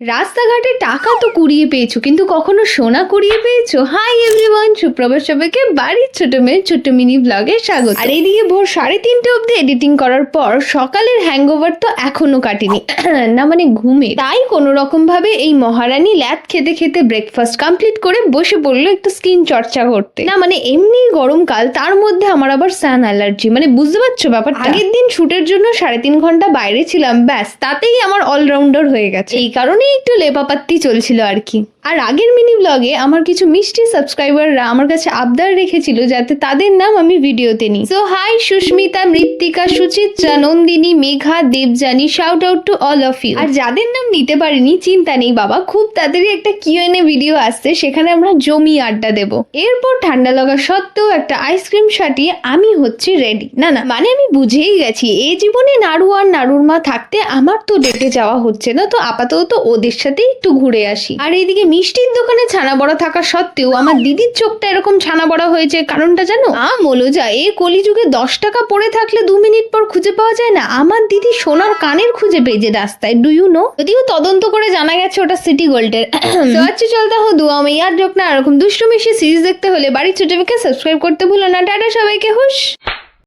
রাস্তাঘাটে টাকা তো কুড়িয়ে পেয়েছো, কিন্তু কখনো সোনা কুড়িয়ে পেয়েছো? হাই এভরিওয়ান, সুপ্রভাত সবাইকে বাড়ির ছোট মেয়ের ছোট্ট মিনি ব্লগে স্বাগত। আর এইদিকে ভোর 3:30 অব্দি এডিটিং করার পর সকালের হ্যাংওভার তো এখনো কাটেনি না, মানে ঘুমে। তাই কোনো রকম ভাবে এই মহারানী ল্যাদ খেতে খেতে ব্রেকফাস্ট কমপ্লিট করে বসে পড়লো একটু স্কিন চর্চা করতে। না মানে এমনি গরমকাল, তার মধ্যে আমার আবার সান অ্যালার্জি, মানে বুঝতে পারছো ব্যাপারটা। আগের দিন শুটের জন্য 3.5 ঘন্টা বাইরে ছিলাম, ব্যাস তাতেই আমার অলরাউন্ডার হয়ে গেছে। এই কারণে একটু লেপাপাত্তি চলছিল আর কি। আর আগের মিনি ব্লগে আমার কিছু মিষ্টি সাবস্ক্রাইবাররা আমার কাছে আবদার রেখেছিল যাতে তাদের নাম আমি ভিডিওতে নিই। So hi Susmita, Mrittika, Suchitra, Nandini, Megha, Debjani, shout out to all of you. আর যাদের নাম নিতে পারিনি চিন্তা নেই বাবা, খুব তাড়াতাড়ি একটা কিউএনএ ভিডিও আসছে, সেখানে আমরা জমি আড্ডা দেব। এরপর ঠান্ডা লাগা সত্ত্বেও একটা আইসক্রিম সাটিয়ে আমি হচ্ছি রেডি। না না মানে আমি বুঝেই গেছি এই জীবনে নাড়ু আর নাড়ুর মা থাকতে আমার তো ডেটে যাওয়া হচ্ছে না, তো আপাতত ওদের সাথে একটু ঘুরে আসি। আর এইদিকে মিষ্টির দোকানে ছানা বড়া থাকা সত্ত্বেও আমার দিদির চোখটা এরকম ছানা বড়া হয়েছে, কারণটা জানো? মলোজা, এই কলিযুগে 10 টাকা পড়ে থাকলে 2 মিনিট পর খুঁজে পাওয়া যায় না। আমার দিদি সোনার কানের খুঁজে পেয়েছে রাস্তায়, ডু ইউ নো? যদিও তদন্ত করে জানা গেছে ওটা সিটি গোল্ডের। তো আচ্ছা চলতা হো দুয়া মে ইয়াদ রাখনা, এরকম দুষ্টু মিষ্টি সিরিজ দেখতে হলে বাড়ির ছোট মেয়েকে সাবস্ক্রাইব করতে ভুলো না। টাটা সবাইকে, হুশ।